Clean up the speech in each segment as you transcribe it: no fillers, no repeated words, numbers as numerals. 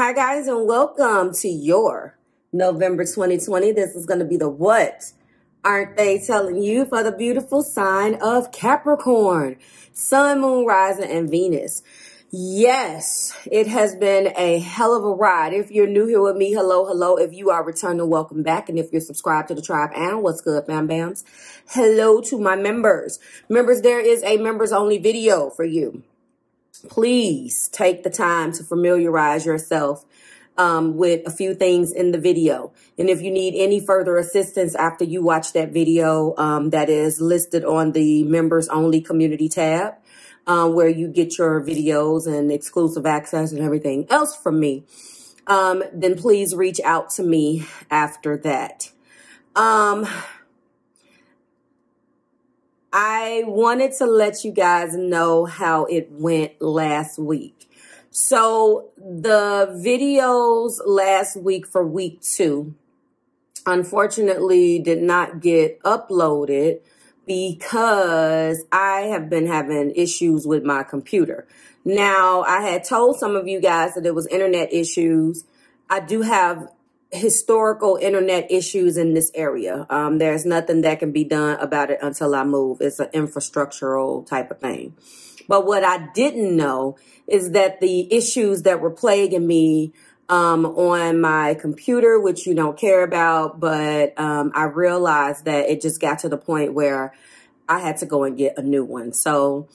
Hi guys, and welcome to your November 2020. This is going to be the What Aren't They Telling You for the beautiful sign of Capricorn, Sun, Moon, Rising, and Venus. Yes, it has been a hell of a ride. If you're new here with me, hello, hello. If you are returning, welcome back. And if you're subscribed to the tribe, and what's good, bam bams? Hello to my members. Members, there is a members only video for you. Please take the time to familiarize yourself with a few things in the video. And if you need any further assistance after you watch that video, that is listed on the members only community tab, where you get your videos and exclusive access and everything else from me, then please reach out to me after that. I wanted to let you guys know how it went last week. So the videos last week for week 2, unfortunately, did not get uploaded because I have been having issues with my computer. Now, I had told some of you guys that it was internet issues. I do have historical internet issues in this area. There's nothing that can be done about it until I move. It's an infrastructural type of thing. But what I didn't know is that the issues that were plaguing me on my computer, which you don't care about, but I realized that it just got to the point where I had to go and get a new one. So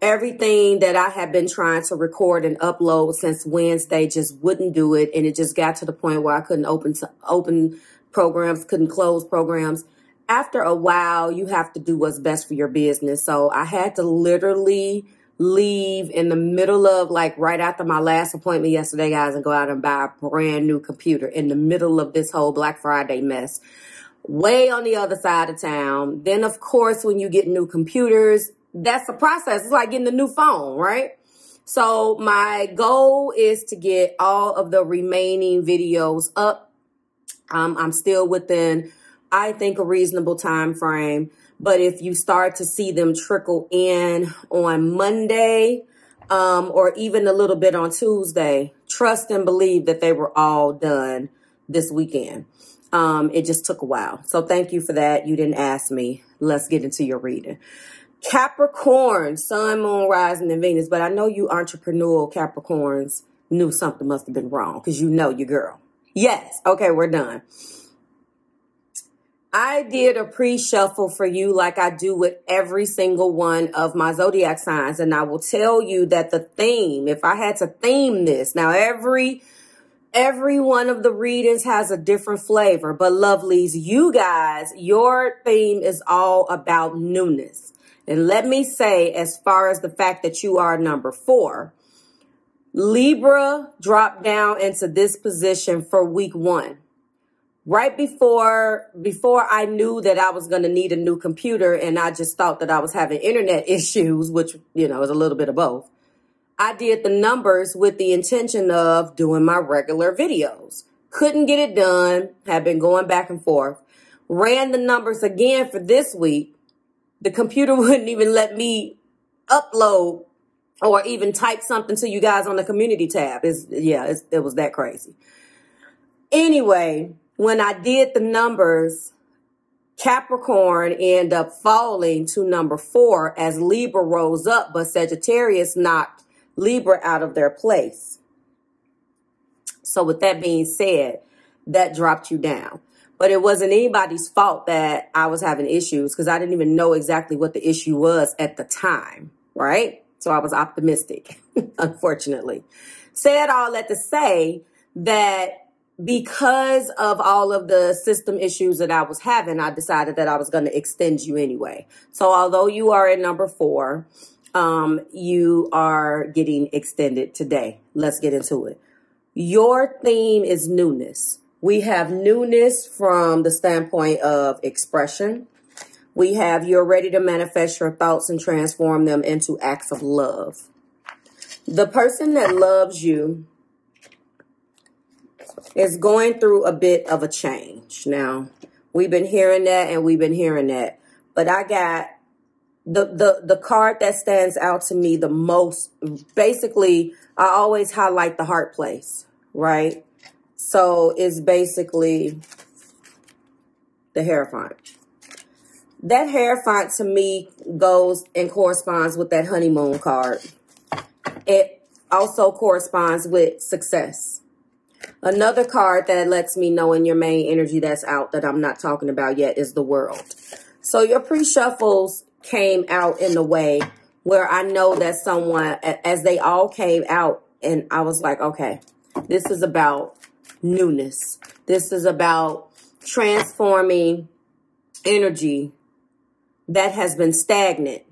everything that I had been trying to record and upload since Wednesday just wouldn't do it. And it just got to the point where I couldn't open programs, couldn't close programs. After a while, you have to do what's best for your business. So I had to literally leave in the middle of, like, right after my last appointment yesterday, guys, and go out and buy a brand new computer in the middle of this whole Black Friday mess, way on the other side of town. Then, of course, when you get new computers, that's a process. It's like getting a new phone, right? So my goal is to get all of the remaining videos up. I'm still within, I think, a reasonable time frame. But if you start to see them trickle in on Monday, or even a little bit on Tuesday, trust and believe that they were all done this weekend. It just took a while. So thank you for that. You didn't ask me. Let's get into your reading. Capricorn, Sun, Moon, Rising, and Venus. But I know you entrepreneurial Capricorns knew something must have been wrong because you know your girl. Yes. Okay, we're done. I did a pre-shuffle for you like I do with every single one of my zodiac signs. And I will tell you that the theme, if I had to theme this, now every one of the readings has a different flavor. But lovelies, you guys, your theme is all about newness. And let me say, as far as the fact that you are number 4, Libra dropped down into this position for week 1. Right before I knew that I was going to need a new computer, and I just thought that I was having internet issues, which, you know, is a little bit of both. I did the numbers with the intention of doing my regular videos. Couldn't get it done. Had been going back and forth. Ran the numbers again for this week. The computer wouldn't even let me upload or even type something to you guys on the community tab. It was that crazy. Anyway, when I did the numbers, Capricorn ended up falling to number 4 as Libra rose up, but Sagittarius knocked Libra out of their place. So with that being said, that dropped you down. But it wasn't anybody's fault that I was having issues because I didn't even know exactly what the issue was at the time, right? So I was optimistic, unfortunately. Said all that to say that because of all of the system issues that I was having, I decided that I was going to extend you anyway. So although you are at number 4, you are getting extended today. Let's get into it. Your theme is newness. We have newness from the standpoint of expression. We have you're ready to manifest your thoughts and transform them into acts of love. The person that loves you is going through a bit of a change. Now, we've been hearing that and we've been hearing that. But I got the card that stands out to me the most. Basically, I always highlight the heart place. right? So it's basically the Hierophant. That Hierophant to me goes and corresponds with that honeymoon card. It also corresponds with success. Another card that lets me know in your main energy that's out that I'm not talking about yet is the World. So your pre-shuffles came out in a way where I know that someone, as they all came out, and I was like, okay, this is about newness. This is about transforming energy that has been stagnant,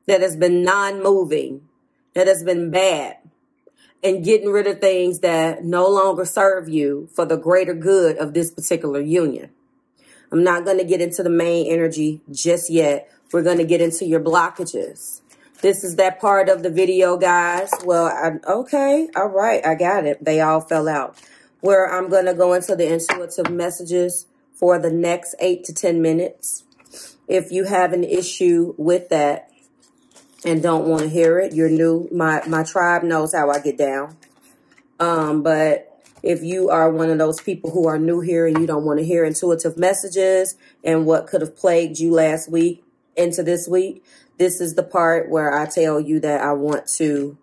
that has been non-moving, that has been bad, and getting rid of things that no longer serve you for the greater good of this particular union. I'm not going to get into the main energy just yet. We're going to get into your blockages. This is that part of the video, guys. Well, okay, all right, I got it. They all fell out. Where I'm going to go into the intuitive messages for the next 8 to 10 minutes. If you have an issue with that and don't want to hear it, you're new. My tribe knows how I get down. But if you are one of those people who are new here and you don't want to hear intuitive messages and what could have plagued you last week into this week, this is the part where I tell you that I want to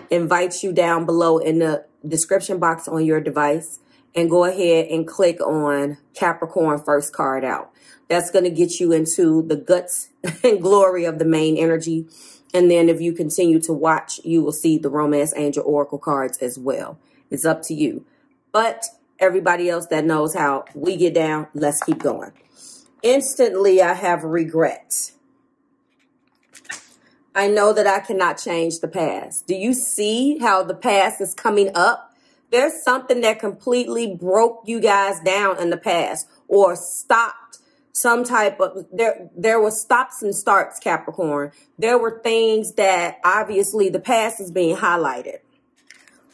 invite you down below in the description box on your device and go ahead and click on Capricorn first card out. That's going to get you into the guts and glory of the main energy. And then if you continue to watch, you will see the Romance Angel Oracle cards as well. It's up to you. But everybody else that knows how we get down, let's keep going. Instantly, I have regret. I know that I cannot change the past. Do you see how the past is coming up? There's something that completely broke you guys down in the past or stopped some type of, there were stops and starts, Capricorn. There were things that obviously the past is being highlighted.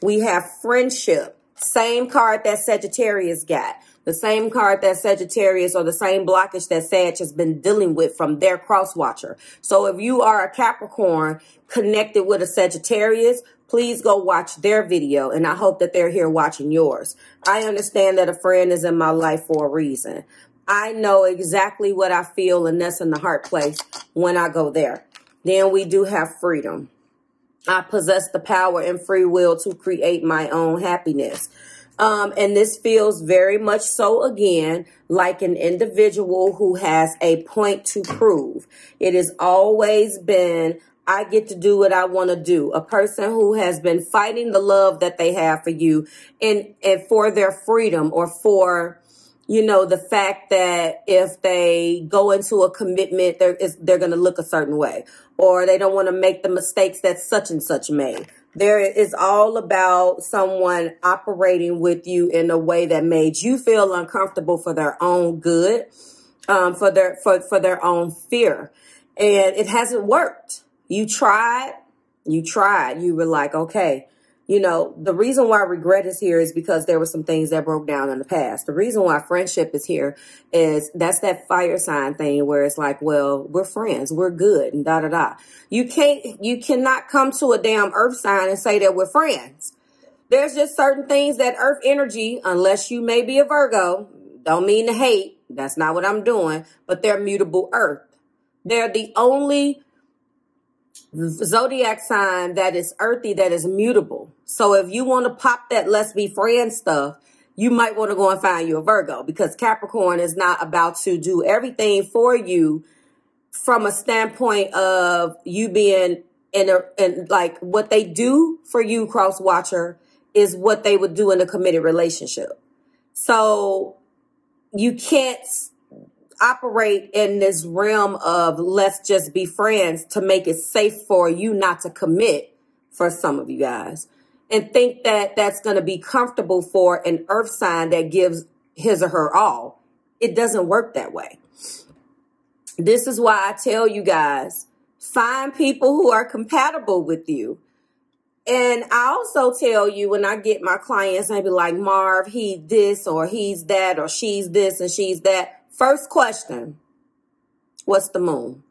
We have friendship, same card that Sagittarius got. The same card that Sagittarius or the same blockage that Sag has been dealing with from their cross watcher. So if you are a Capricorn connected with a Sagittarius, please go watch their video. And I hope that they're here watching yours. I understand that a friend is in my life for a reason. I know exactly what I feel, and that's in the heart place when I go there. Then we do have freedom. I possess the power and free will to create my own happiness. And this feels very much so, again, like an individual who has a point to prove. It has always been, I get to do what I want to do. A person who has been fighting the love that they have for you and for their freedom, or for, you know, the fact that if they go into a commitment, they're going to look a certain way, or they don't want to make the mistakes that such and such made. There is all about someone operating with you in a way that made you feel uncomfortable for their own good, for their own fear. And it hasn't worked. You tried. You were like, okay, you know, the reason why regret is here is because there were some things that broke down in the past. The reason why friendship is here is that's that fire sign thing where it's like, well, we're friends, we're good, and da-da-da. You cannot come to a damn earth sign and say that we're friends. There's just certain things that earth energy, unless you may be a Virgo, don't mean to hate. That's not what I'm doing, but they're mutable earth. They're the only zodiac sign that is earthy, that is mutable. So if you want to pop that let's be friends stuff, you might want to go and find you a Virgo, because Capricorn is not about to do everything for you from a standpoint of you being in like what they do for you, cross watcher, is what they would do in a committed relationship. So you can't operate in this realm of let's just be friends to make it safe for you not to commit, for some of you guys, and think that that's going to be comfortable for an earth sign that gives his or her all. It doesn't work that way. This is why I tell you guys, find people who are compatible with you. And I also tell you, when I get my clients, I be like, Marv, he's this or he's that, or she's this and she's that. First question, what's the moon?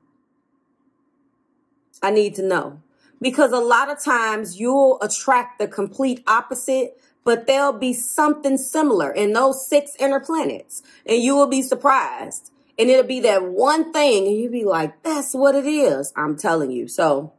I need to know. Because a lot of times you'll attract the complete opposite, but there'll be something similar in those 6 inner planets. And you will be surprised. And it'll be that one thing and you'll be like, that's what it is. I'm telling you. So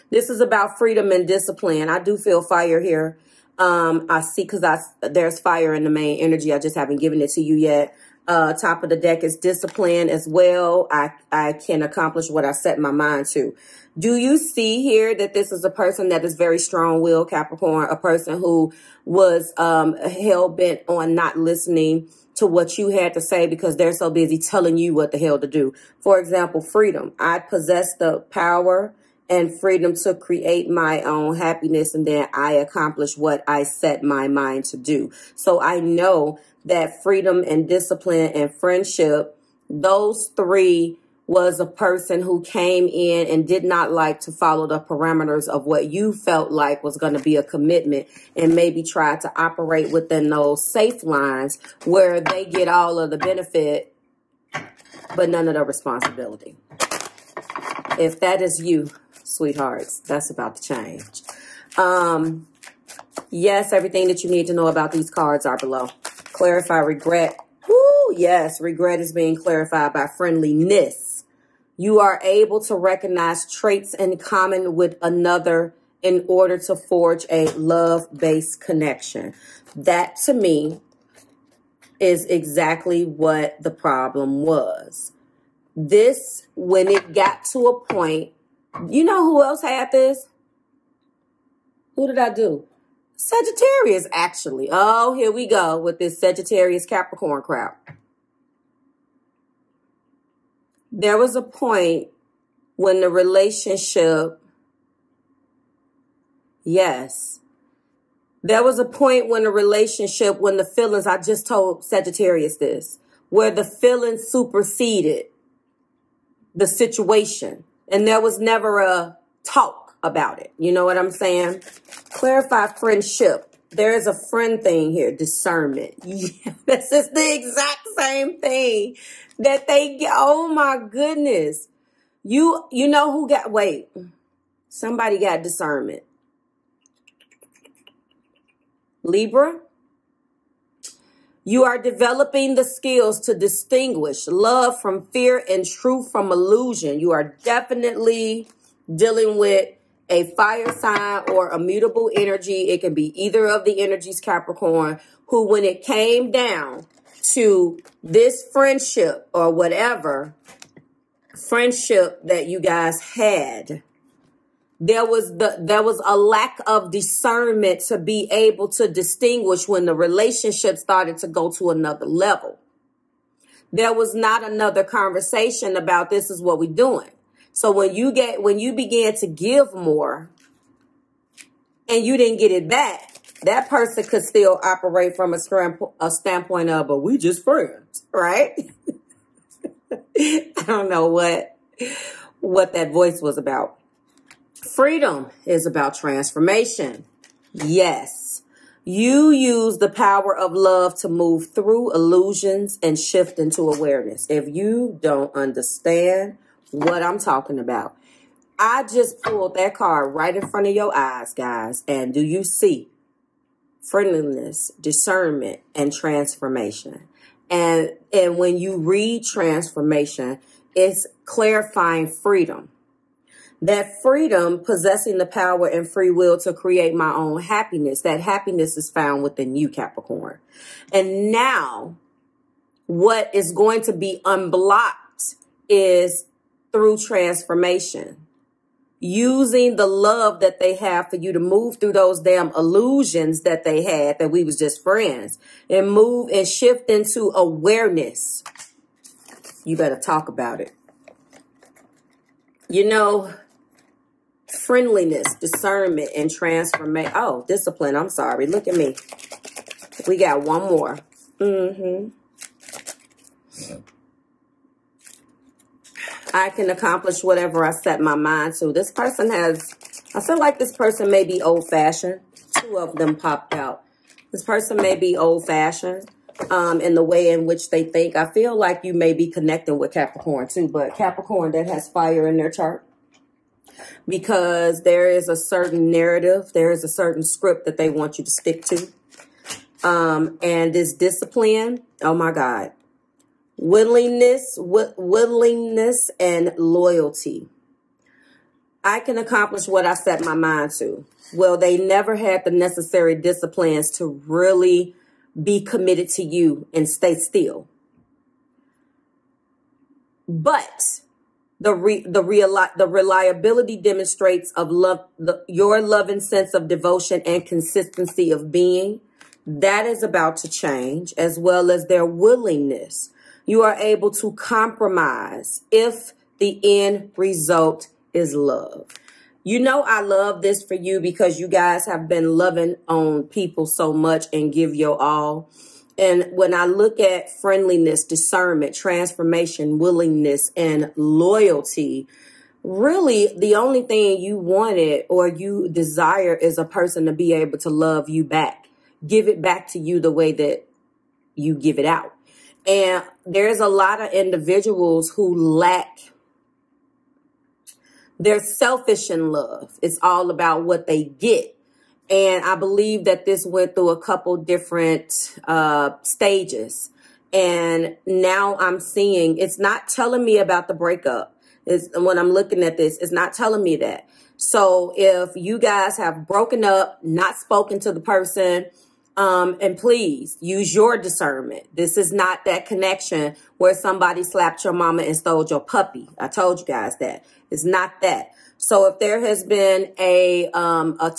this is about freedom and discipline. I do feel fire here. I see because there's fire in the main energy. I just haven't given it to you yet. Top of the deck is discipline as well. I can accomplish what I set my mind to. Do you see here that this is a person that is very strong-willed, Capricorn, a person who was hell-bent on not listening to what you had to say because they're so busy telling you what the hell to do? For example, freedom. I possess the power and freedom to create my own happiness, and then I accomplish what I set my mind to do. So I know that freedom and discipline and friendship, those 3 was a person who came in and did not like to follow the parameters of what you felt like was going to be a commitment, and maybe tried to operate within those safe lines where they get all of the benefit, but none of the responsibility. If that is you, sweethearts, that's about to change. Yes, everything that you need to know about these cards are below. Clarify regret. Woo, yes, regret is being clarified by friendliness. You are able to recognize traits in common with another in order to forge a love-based connection. That, to me, is exactly what the problem was. This, when it got to a point, you know who else had this? Who did I do? Sagittarius, actually. Oh, here we go with this Sagittarius Capricorn crowd. There was a point when the relationship, yes, there was a point when the relationship, when the feelings, I just told Sagittarius this, where the feelings superseded the situation. And there was never a talk about it. You know what I'm saying? Clarify friendship. There is a friend thing here. Discernment. Yeah, this is the exact same thing that they get. Oh my goodness. You know who got, wait, somebody got discernment. Libra. You are developing the skills to distinguish love from fear and truth from illusion. You are definitely dealing with a fire sign or a mutable energy. It can be either of the energies, Capricorn, who when it came down to this friendship or whatever friendship that you guys had, there was a lack of discernment to be able to distinguish when the relationship started to go to another level. There was not another conversation about this is what we're doing. So when you began to give more and you didn't get it back, that person could still operate from a standpoint of, but we just friends, right? I don't know what that voice was about. Freedom is about transformation. Yes. You use the power of love to move through illusions and shift into awareness. If you don't understand what I'm talking about, I just pulled that card right in front of your eyes, guys. And do you see friendliness, discernment, and transformation? And when you read transformation, it's clarifying freedom. That freedom, possessing the power and free will to create my own happiness. That happiness is found within you, Capricorn. And now what is going to be unblocked is through transformation. Using the love that they have for you to move through those damn illusions that they had, that we was just friends, and move and shift into awareness. You better talk about it. You know, friendliness, discernment, and transformation. Oh, discipline. I'm sorry. Look at me. We got one more. I can accomplish whatever I set my mind to. This person has, I feel like this person may be old-fashioned. Two of them popped out. This person may be old-fashioned in the way in which they think. I feel like you may be connecting with Capricorn too, but Capricorn that has fire in their chart. because there is a certain narrative, there is a certain script that they want you to stick to. And this discipline, oh my God, willingness and loyalty. I can accomplish what I set my mind to. Well, they never had the necessary disciplines to really be committed to you and stay still. But the reliability demonstrates of love, your love and sense of devotion and consistency of being. That is about to change, as well as their willingness. You are able to compromise if the end result is love. You know, I love this for you because you guys have been loving on people so much and give your all. And when I look at friendliness, discernment, transformation, willingness, and loyalty, really the only thing you wanted or you desire is a person to be able to love you back, give it back to you the way that you give it out. And there's a lot of individuals who lack. They're selfish in love. It's all about what they get. And I believe that this went through a couple different stages. And now I'm seeing, it's not telling me about the breakup. When I'm looking at this, it's not telling me that. So if you guys have broken up, not spoken to the person, and please use your discernment. This is not that connection where somebody slapped your mama and stole your puppy. I told you guys that. It's not that. So if there has been a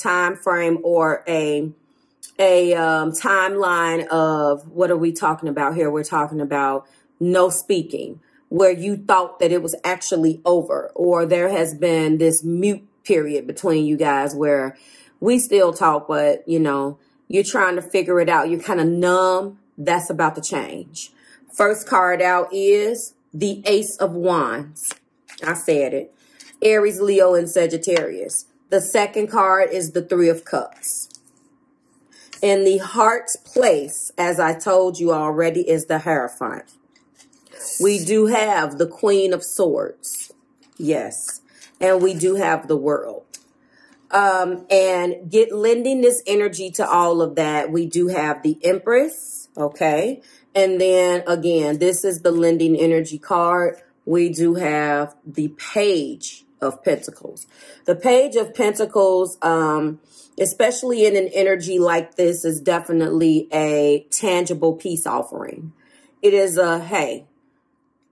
time frame or a timeline of, what are we talking about here? We're talking about no speaking, where you thought that it was actually over, or there has been this mute period between you guys where we still talk, but you know, you're trying to figure it out. You're kind of numb. That's about to change. First card out is the Ace of Wands. I said it. Aries, Leo, and Sagittarius. The second card is the Three of Cups. In the Heart's place, as I told you already, is the Hierophant. We do have the Queen of Swords. Yes. And we do have the World. And lending this energy to all of that, we do have the Empress. Okay. And then again, this is the lending energy card. We do have the Page of Pentacles. The Page of Pentacles, especially in an energy like this, is definitely a tangible peace offering. It is a, hey,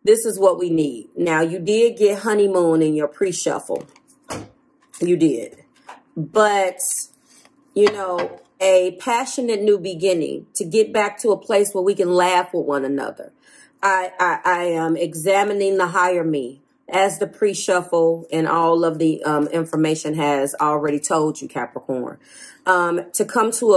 this is what we need. Now, you did get honeymoon in your pre-shuffle. You did. But, you know, a passionate new beginning to get back to a place where we can laugh with one another. I am examining the higher me, as the pre-shuffle and all of the information has already told you, Capricorn, to come to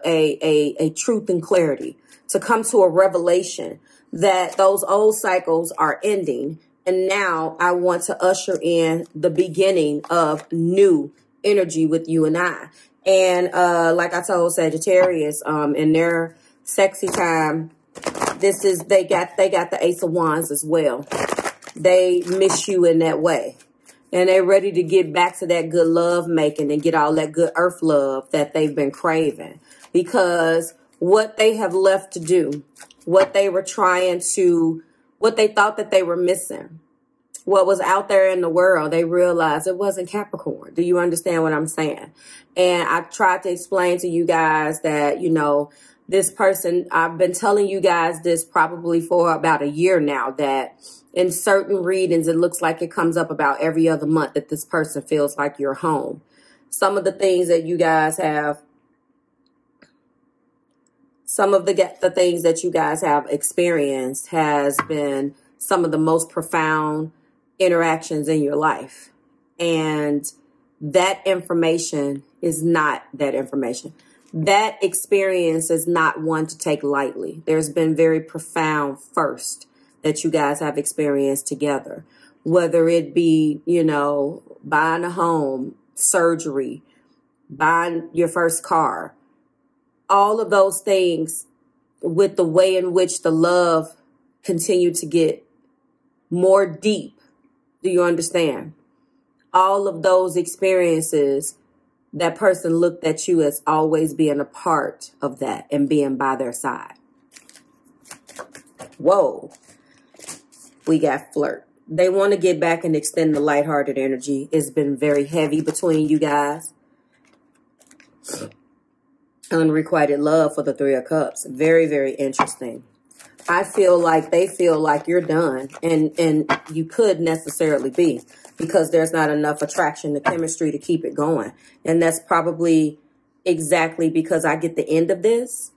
a truth and clarity, to come to a revelation that those old cycles are ending. And now I want to usher in the beginning of new energy with you and I. And like I told Sagittarius, in their sexy time, this is, they got the Ace of Wands as well. They miss you in that way. And they're ready to get back to that good love making and get all that good earth love that they've been craving. Because what they have left to do, what they were trying to, what they thought that they were missing, what was out there in the world, they realized it wasn't Capricorn. Do you understand what I'm saying? And I tried to explain to you guys that, you know, this person, I've been telling you guys this probably for about a year now, that in certain readings, it looks like it comes up about every other month that this person feels like you're home. Some of the things that you guys have, some of the things that you guys have experienced has been some of the most profound interactions in your life. And that information is not that information. That experience is not one to take lightly. There's been very profound first that you guys have experienced together, whether it be, you know, buying a home, surgery, buying your first car, all of those things, with the way in which the love continued to get more deep. Do you understand? all of those experiences, that person looked at you as always being a part of that and being by their side. Whoa. We got flirt. They want to get back and extend the lighthearted energy. It's been very heavy between you guys. Unrequited love for the Three of Cups. Very, very interesting. I feel like they feel like you're done, and you could necessarily be, because there's not enough attraction, the chemistry to keep it going. And that's probably exactly because I get the end of this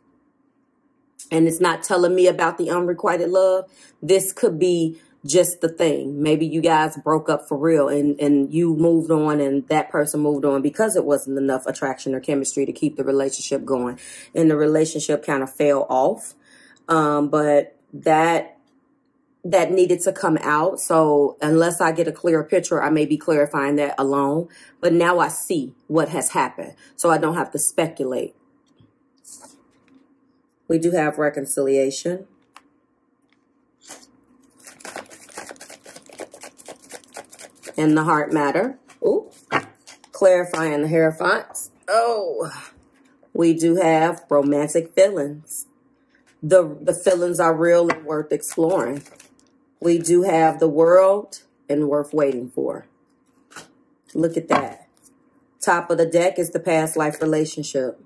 and it's not telling me about the unrequited love. This could be just the thing. Maybe you guys broke up for real and you moved on and that person moved on because it wasn't enough attraction or chemistry to keep the relationship going. And the relationship kind of fell off. But that needed to come out. So unless I get a clearer picture, I may be clarifying that alone. But now I see what has happened, so I don't have to speculate. We do have reconciliation. And the heart matter. Ooh. Clarifying the Hierophants. Oh. We do have romantic feelings. The feelings are real and worth exploring. We do have the World and worth waiting for. Look at that. Top of the deck is the past life relationship.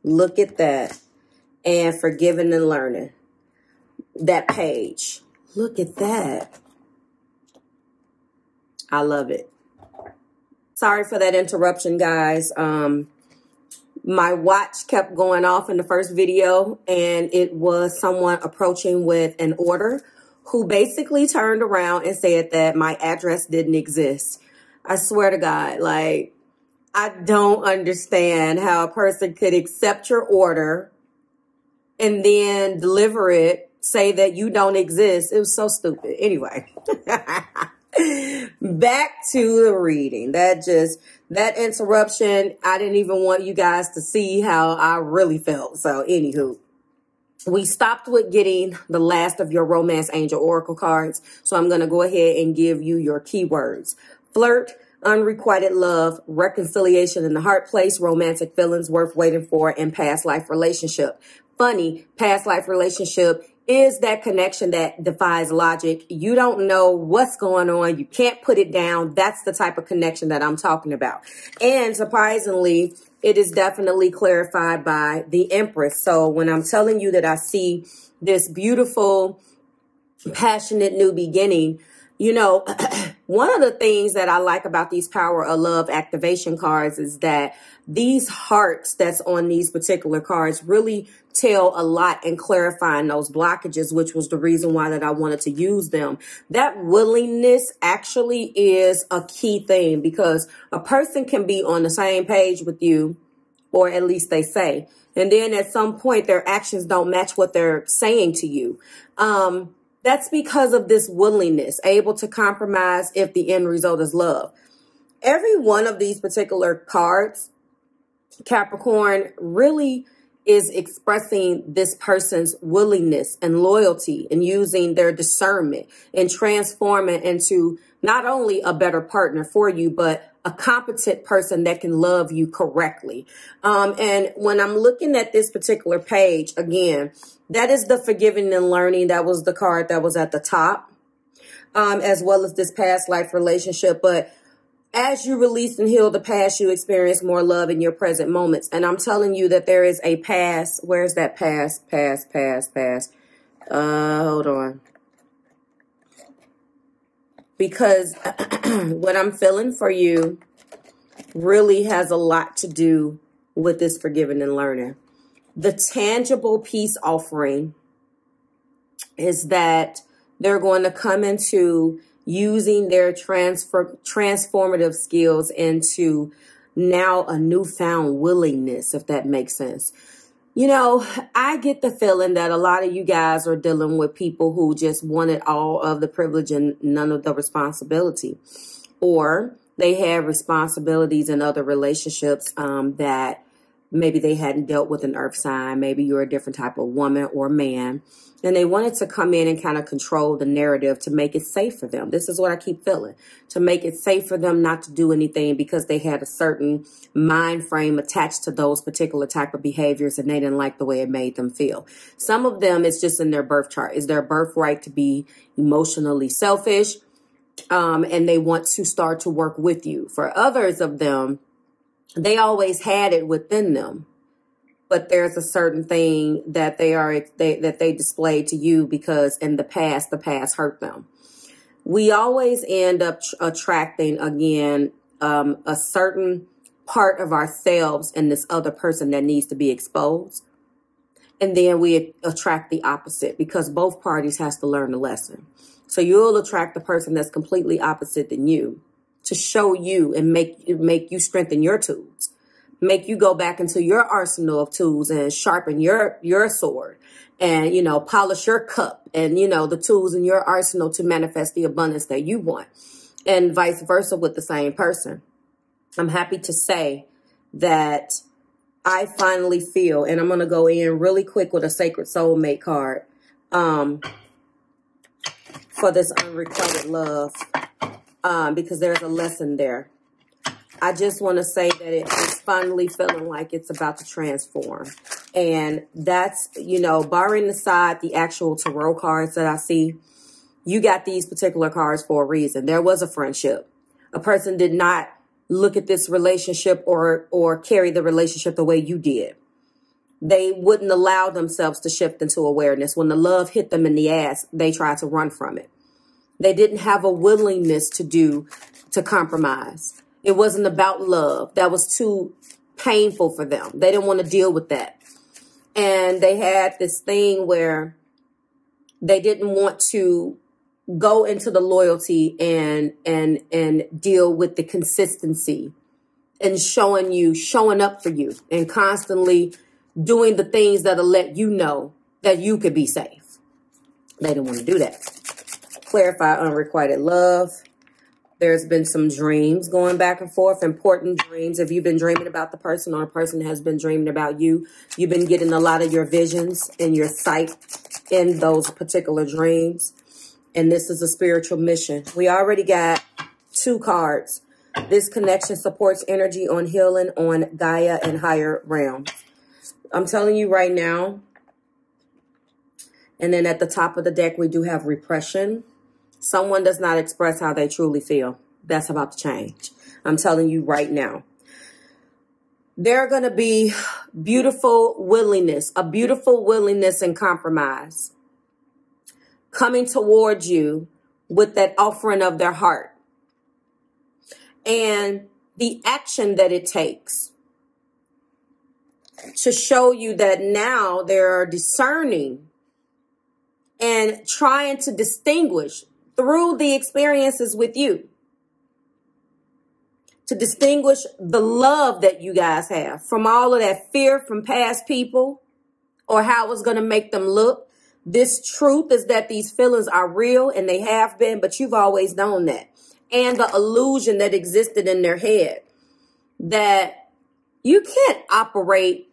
Look at that. And forgiving and learning. That page. Look at that. I love it. Sorry for that interruption, guys. My watch kept going off in the first video, and it was someone approaching with an order who basically turned around and said that my address didn't exist. I swear to God, like, I don't understand how a person could accept your order and then deliver it, say that you don't exist. It was so stupid. Anyway, back to the reading. That interruption, I didn't even want you guys to see how I really felt. So anywho, we stopped with getting the last of your Romance Angel Oracle cards. So I'm going to go ahead and give you your keywords. Flirt, unrequited love, reconciliation in the heart place, romantic feelings worth waiting for, and past life relationship. Funny, past life relationship is that connection that defies logic. You don't know what's going on. You can't put it down. That's the type of connection that I'm talking about. And surprisingly, it is definitely clarified by the Empress. So when I'm telling you that I see this beautiful, passionate new beginning, you know, one of the things that I like about these Power of Love activation cards is that these hearts that's on these particular cards really tell a lot in clarifying those blockages, which was the reason why that I wanted to use them. That willingness actually is a key thing, because a person can be on the same page with you, or at least they say, and then at some point their actions don't match what they're saying to you. That's because of this willingness, able to compromise if the end result is love. Every one of these particular cards, Capricorn, really is expressing this person's willingness and loyalty and using their discernment and transforming into not only a better partner for you, but a competent person that can love you correctly. And when I'm looking at this particular page, again, that is the forgiving and learning. That was the card that was at the top, as well as this past life relationship. But as you release and heal the past, you experience more love in your present moments. And I'm telling you that there is a past. Where's that past? Hold on. Because what I'm feeling for you really has a lot to do with this forgiving and learning. The tangible peace offering is that they're going to come into using their transformative skills into now a newfound willingness, if that makes sense. You know, I get the feeling that a lot of you guys are dealing with people who just wanted all of the privilege and none of the responsibility. Or they have responsibilities in other relationships that Maybe they hadn't dealt with an earth sign. Maybe you're a different type of woman or man. And they wanted to come in and kind of control the narrative to make it safe for them. This is what I keep feeling. To make it safe for them not to do anything because they had a certain mind frame attached to those particular type of behaviors and they didn't like the way it made them feel. Some of them, it's just in their birth chart. It's their birthright to be emotionally selfish. And they want to start to work with you. For others of them, they always had it within them. But there's a certain thing that they display to you because in the past hurt them. We always end up attracting, again, a certain part of ourselves in this other person that needs to be exposed. And then we attract the opposite because both parties has to learn the lesson. So you'll attract the person that's completely opposite than you to show you and make you strengthen your tools. Make you go back into your arsenal of tools and sharpen your sword and, you know, polish your cup and, you know, the tools in your arsenal to manifest the abundance that you want, and vice versa with the same person. I'm happy to say that I finally feel, and I'm going to go in really quick with a Sacred Soulmate card for this Unrequited Love because there's a lesson there. I just want to say that it's finally feeling like it's about to transform. And that's, you know, barring aside the actual tarot cards that I see, you got these particular cards for a reason. There was a friendship. A person did not look at this relationship or carry the relationship the way you did. They wouldn't allow themselves to shift into awareness. When the love hit them in the ass, they tried to run from it. They didn't have a willingness to compromise. It wasn't about love. That was too painful for them. They didn't want to deal with that. And they had this thing where they didn't want to go into the loyalty and deal with the consistency and showing up for you and constantly doing the things that'll let you know that you could be safe. They didn't want to do that. Clarify Unrequited Love. There's been some dreams going back and forth, important dreams. If you've been dreaming about the person or a person has been dreaming about you, you've been getting a lot of your visions and your sight in those particular dreams. And this is a spiritual mission. We already got 2 cards. This connection supports energy on healing on Gaia and higher realms. I'm telling you right now. And then at the top of the deck, we do have repression. Someone does not express how they truly feel. That's about to change. I'm telling you right now. There are going to be beautiful willingness, a beautiful willingness and compromise coming towards you with that offering of their heart. And the action that it takes to show you that now they're discerning and trying to distinguish through the experiences with you, to distinguish the love that you guys have from all of that fear from past people or how it's going to make them look. This truth is that these feelings are real and they have been, but you've always known that. And the illusion that existed in their head that you can't operate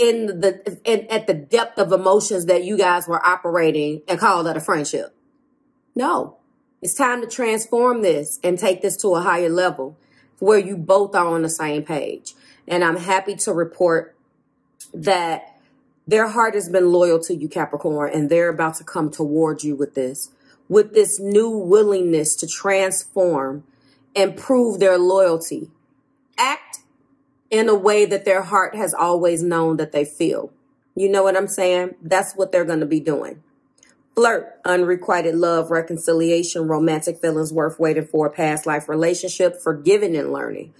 at the depth of emotions that you guys were operating and call that a friendship. No, it's time to transform this and take this to a higher level where you both are on the same page. And I'm happy to report that their heart has been loyal to you, Capricorn, and they're about to come towards you with this new willingness to transform and prove their loyalty. Act in a way that their heart has always known that they feel. You know what I'm saying? That's what they're going to be doing. Flirt, unrequited love, reconciliation, romantic feelings worth waiting for, a past life relationship, forgiving and learning.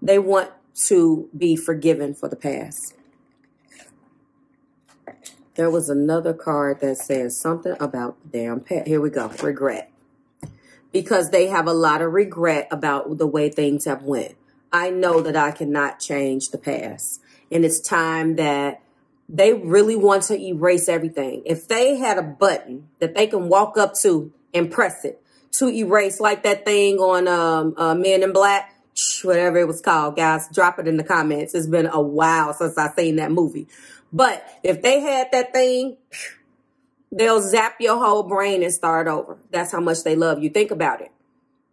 They want to be forgiven for the past. There was another card that says something about the damn past. Here we go. Regret. Because they have a lot of regret about the way things have went. I know that I cannot change the past. And it's time that they really want to erase everything. If they had a button that they can walk up to and press it to erase, like that thing on Men in Black, whatever it was called. Guys, drop it in the comments. It's been a while since I seen that movie. But if they had that thing, they'll zap your whole brain and start over. That's how much they love you. Think about it.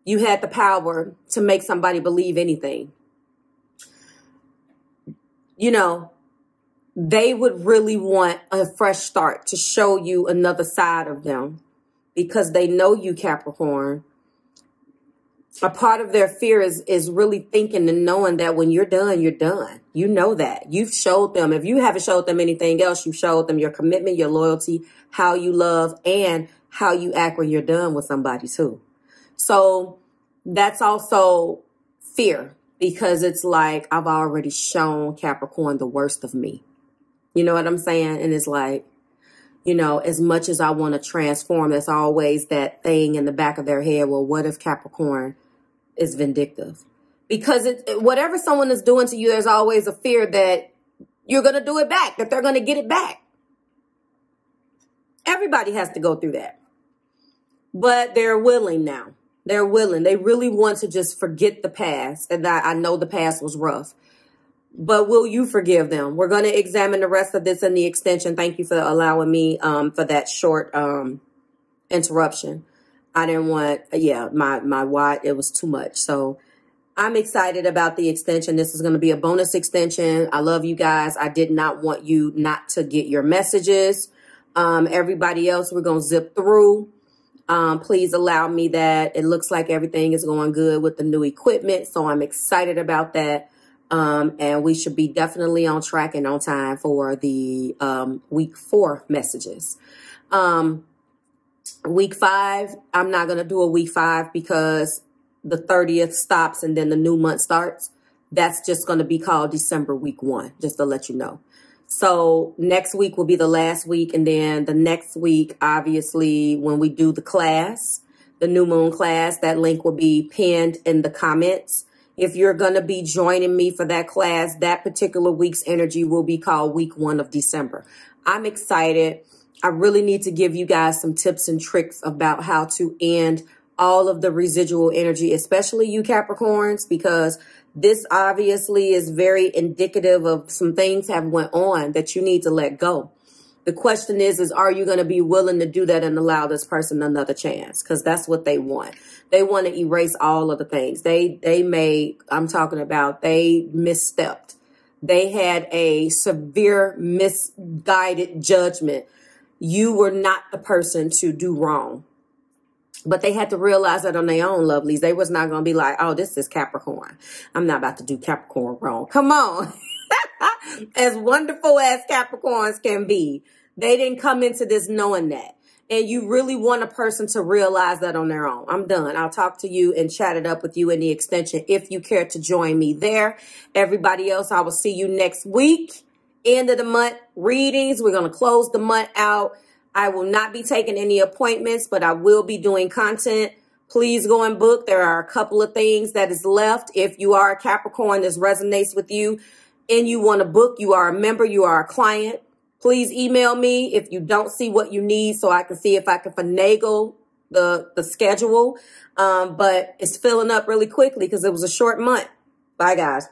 You had the power to make somebody believe anything. You know, they would really want a fresh start to show you another side of them because they know you, Capricorn. A part of their fear is really thinking and knowing that when you're done, you're done. You know that. You've showed them. If you haven't showed them anything else, you've showed them your commitment, your loyalty, how you love, and how you act when you're done with somebody too. So that's also fear because it's like, I've already shown Capricorn the worst of me. You know what I'm saying? And it's like, you know, as much as I want to transform, there's always that thing in the back of their head. Well, what if Capricorn is vindictive? Because whatever someone is doing to you, there's always a fear that you're going to do it back, that they're going to get it back. Everybody has to go through that. But they're willing now. They're willing. They really want to just forget the past. And I know the past was rough. But will you forgive them? We're going to examine the rest of this in the extension. Thank you for allowing me for that short interruption. I didn't want, my watt, it was too much. So I'm excited about the extension. This is going to be a bonus extension. I love you guys. I did not want you not to get your messages. Everybody else, we're going to zip through. Please allow me that. It looks like everything is going good with the new equipment. So I'm excited about that. And we should be definitely on track and on time for the week 4 messages. Week 5, I'm not going to do a week 5 because the 30th stops and then the new month starts. That's just going to be called December week 1, just to let you know. So next week will be the last week. And then the next week, obviously, when we do the class, the new moon class, that link will be pinned in the comments. If you're going to be joining me for that class, that particular week's energy will be called week 1 of December. I'm excited. I really need to give you guys some tips and tricks about how to end all of the residual energy, especially you Capricorns, because this obviously is very indicative of some things have went on that you need to let go. The question is are you going to be willing to do that and allow this person another chance? Because that's what they want. They want to erase all of the things. They misstepped. They had a severe misguided judgment. You were not the person to do wrong. But they had to realize that on their own, lovelies. They was not going to be like, oh, this is Capricorn. I'm not about to do Capricorn wrong. Come on. As wonderful as Capricorns can be, they didn't come into this knowing that. And you really want a person to realize that on their own. I'm done. I'll talk to you and chat it up with you in the extension if you care to join me there. Everybody else, I will see you next week. End of the month readings. We're going to close the month out. I will not be taking any appointments, but I will be doing content. Please go and book. There are a couple of things that is left. If you are a Capricorn, this resonates with you and you want to book, you are a member, you are a client, please email me if you don't see what you need so I can see if I can finagle the schedule. But it's filling up really quickly because it was a short month. Bye, guys.